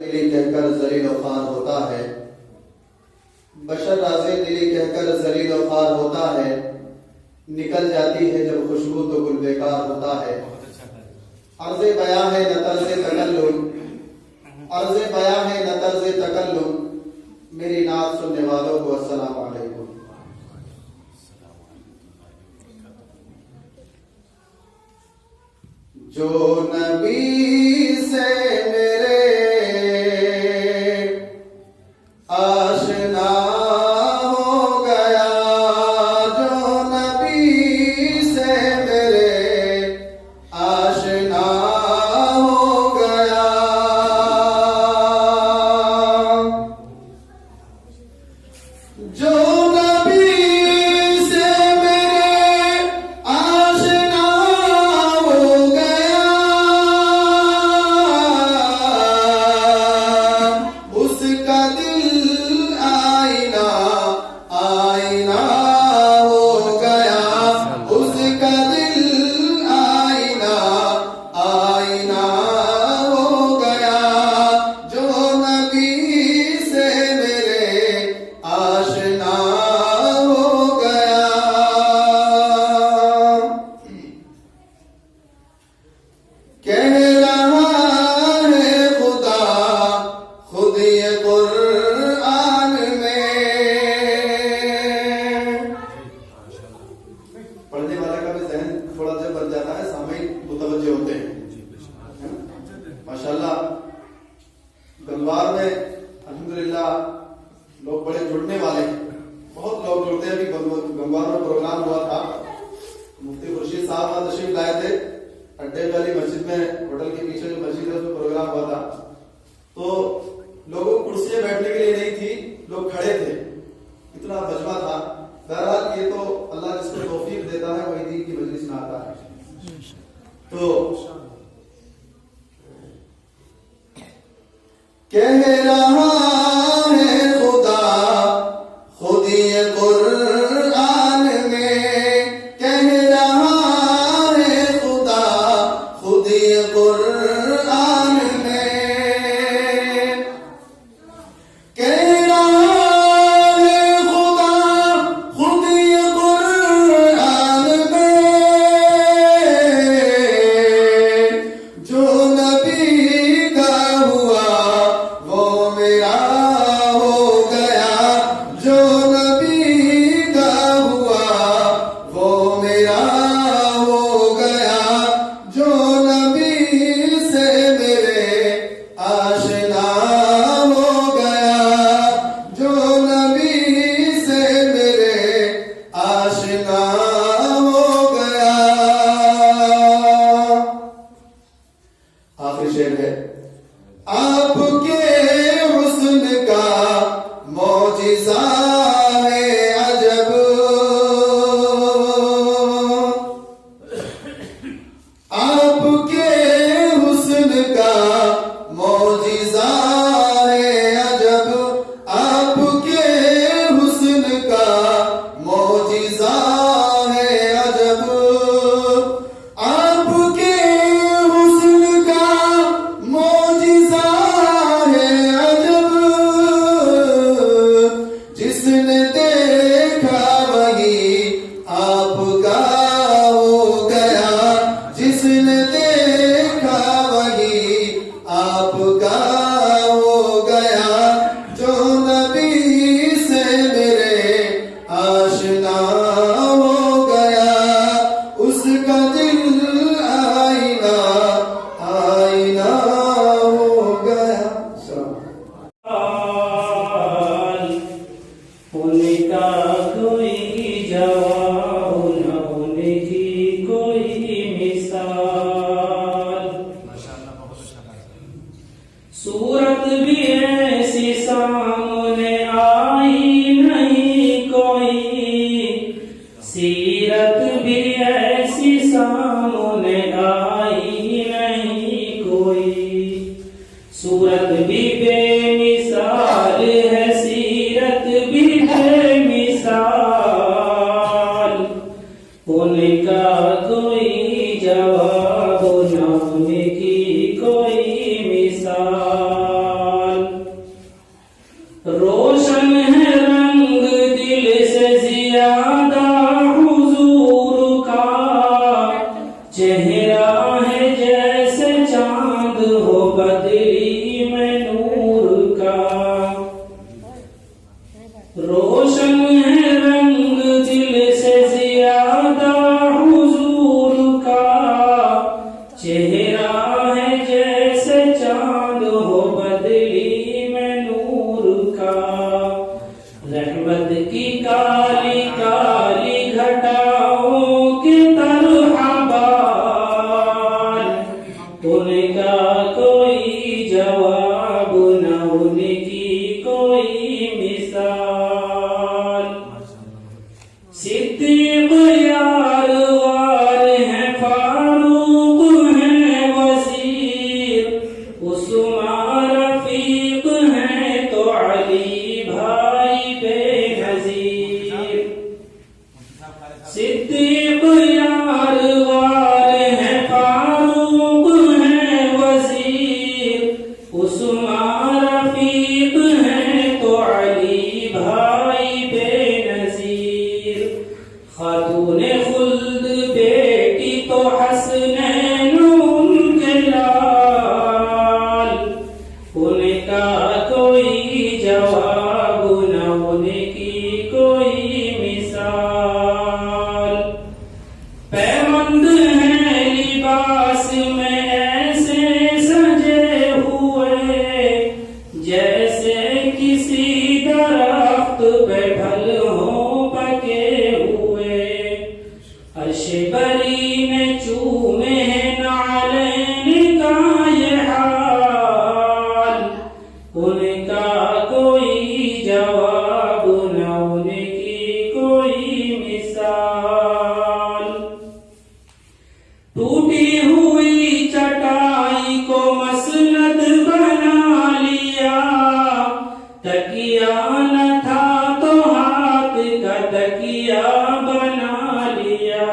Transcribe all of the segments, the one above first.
दिली कहकर जलील ख्वार होता है, बशर राज़े दिली कहकर जलील ख्वार होता है, निकल जाती है जब खुशबू तो गुल बेकार होता है। अर्ज़े बयां है न तर्ज़े तकल्लुम, अर्ज़े बयां है न तर्ज़े तकल्लुम, मेरी नात सुनने वालों को अस्सलाम वालेकुम। जो नबी से मेरे आशना हो गया, जो नबी से मेरे आशना हो गया, जो नबी से मेरे आशना हो गया, उसका दिल आईना आईना हो गया, उसका दिल आईना आईना हो गया, जो नबी से मेरे आशना हो गया। कह रहा है खुदा खुद ये कुरान में, पढ़ने वाले का भी ज़हन थोड़ा सा बन जाता है, सामयिक मुतवज्जे होते हैं, है ना? माशाल्लाह गंगवार में अल्हम्दुलिल्लाह लोग बड़े जुड़ने वाले हैं, बहुत लोग जुड़ते हैं। अभी गंगवार में प्रोग्राम हुआ था, मुफ्ती खुर्शीद साहब वहां तशरीफ लाए थे, अड्डे वाली मस्जिद में, होटल के पीछे जो मस्जिद है उसमें प्रोग्राम हुआ था। तो लोगों को कुर्सियां बैठने के लिए नहीं थी, लोग खड़े थे, इतना मजमा था। बहरहाल ये तो अल्लाह जिसको तौफीक देता है वही दीन की मजलिस में आता है। तो कह रहा है खुदा खुद ये कुरान में, कह रहा है खुदा खुद ये कुरान में, कह रहा है खुदा खुद ये कुरान में, जो नबी का हुआ वो मेरा हो गया, जो नबी का हुआ वो मेरा हो गया, जो नबी से मेरे आशना हो गया, जो नबी से मेरे आशना हो गया। सूरत भी ऐसी सामने आई नहीं कोई, सूरत भी बेमिसाल है, सीरत भी बेमिसाल, उनका कोई जवाब न उनकी कोई मिसाल। रोशन है रंग दिल से ज्यादा हुजूर का, चेहरा है जैसे चांद हो बदली में नूर का। रोशन है रंग दिल से ज्यादा हुजूर का, चेहरा है जैसे चांद हो बदली में नूर का। रहमत की काली काली घटाओं की तरह बाल, उनका कोई जवाब न उनकी कोई मिसाल। सिद्दीक यार वार हैं, फारूक हैं वजीर, उस्मान रफीक हैं तो अली भाई बेनजीर। सिद्दीक यार वार हैं, फारूक हैं वजीर, उस्मान रफीक हैं तो अली भाई बेनजीर। खातूने खुल्द बेटी तो हसनैन उनके लाल, उनका कोई जवाब न उनकी कोई मिसाल। पैबंद है लिबास में ऐसे सजे हुए, जैसे किसी दरख्त पे फल हो पके हुए। अर्श बरी ने चूमे हैं नालैन का ये हाल, उनका कोई जवाब न उनकी कोई मिसाल। टूटी हुई चटाई को मसनद बना लिया, तकिया न था तो हाथ का तकिया बना लिया।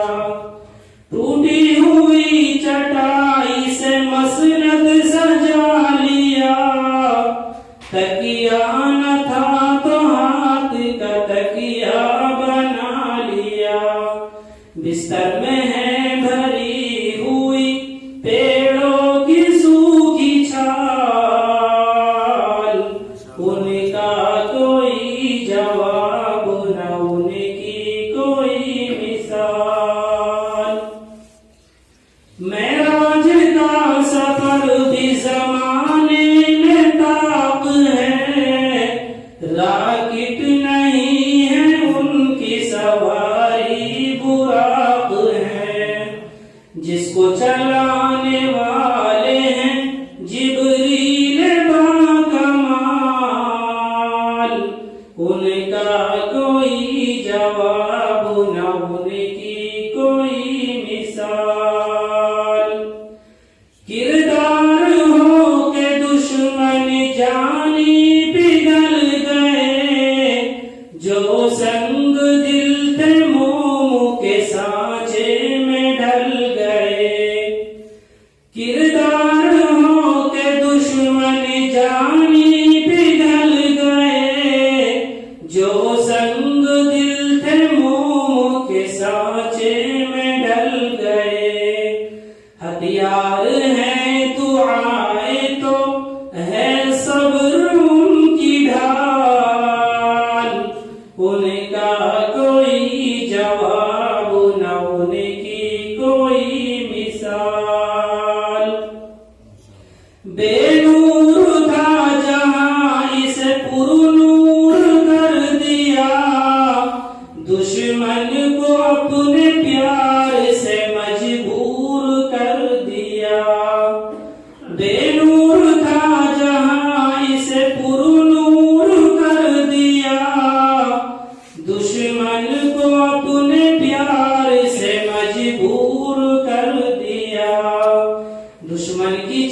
टूटी हुई चटाई से मसनद सजा लिया, तकिया न था तो हाथ का तकिया बना लिया। बिस्तर में है भरी हुई पेड़ों की सूखी छाल, उनका कोई जवाब न उनकी कोई मिसाल। मेराज का सफर भी जमाने में ताक है, राकिट नहीं है उनकी सवारी बुराक है। जिसको चलाने वाले हैं जिब्रील बाकमाल, उनका कोई जवाब न उनकी कोई मिसाल। किरदार हो के दुश्मन जानी पिघल गए, जो संग दिल थे मोम के सांचे में ढल गए। किरदार हो के दुश्मन जानी पिघल गए, जो संग दिल थे मोम के सांचे में ढल गए। हथियार है दुआए तो है सब्र उनकी ढाल, उनका कोई जवाब न उनकी कोई मिसाल। बेनूर था जहां इसे पुरनूर कर दिया, दुश्मन को अपने प्यार से मजबूर कर दिया। बेनूर था जहां इसे पुरनूर कर दिया, दुश्मन को अपने प्यार से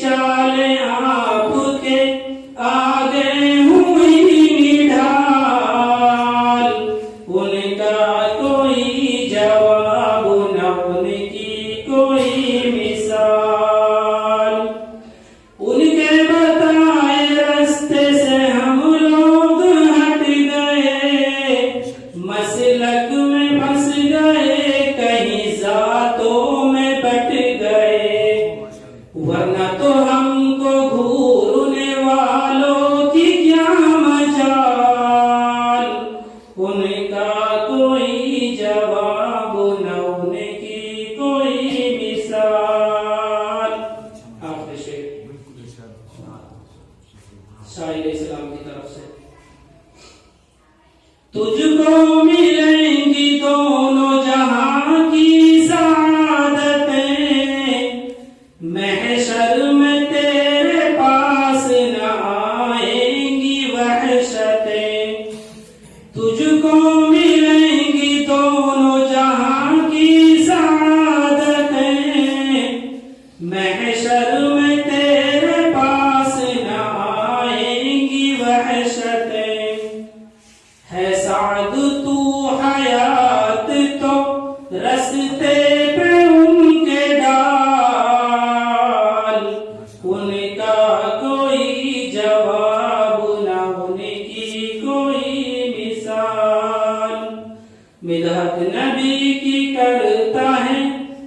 चाल आपके आगे हुई निढाल, उनका कोई जवाब न उनकी कोई मिसाल। उनके बताए रास्ते से हम लोग हट गए, मसलक में फंस गए, कहीं जातों में बट गए, वरना तो हमको घूरने वालों की क्या मजाल। उनका कोई जवाब न उनकी कोई मिसाल। आखिर शेर शायर इस्लाम की तरफ से। तुझको मिलेंगी दोनों जहां की सादतें, महशर में तेरे पास न आएंगी वहशतें। तुझको मिलेंगी दोनों जहां की सादतें, महशर में तेरे पास न आएंगी वहशतें। है साद तू हयात तो रस्ते पे उनके डाल, उनका कोई जवाब न उनकी कोई मिसाल। मिदहत नबी की करता है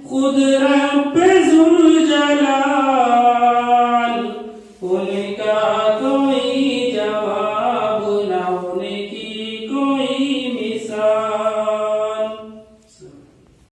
खुद रब ज़ुल जलाल, उनका कोई जवाब न उनकी कोई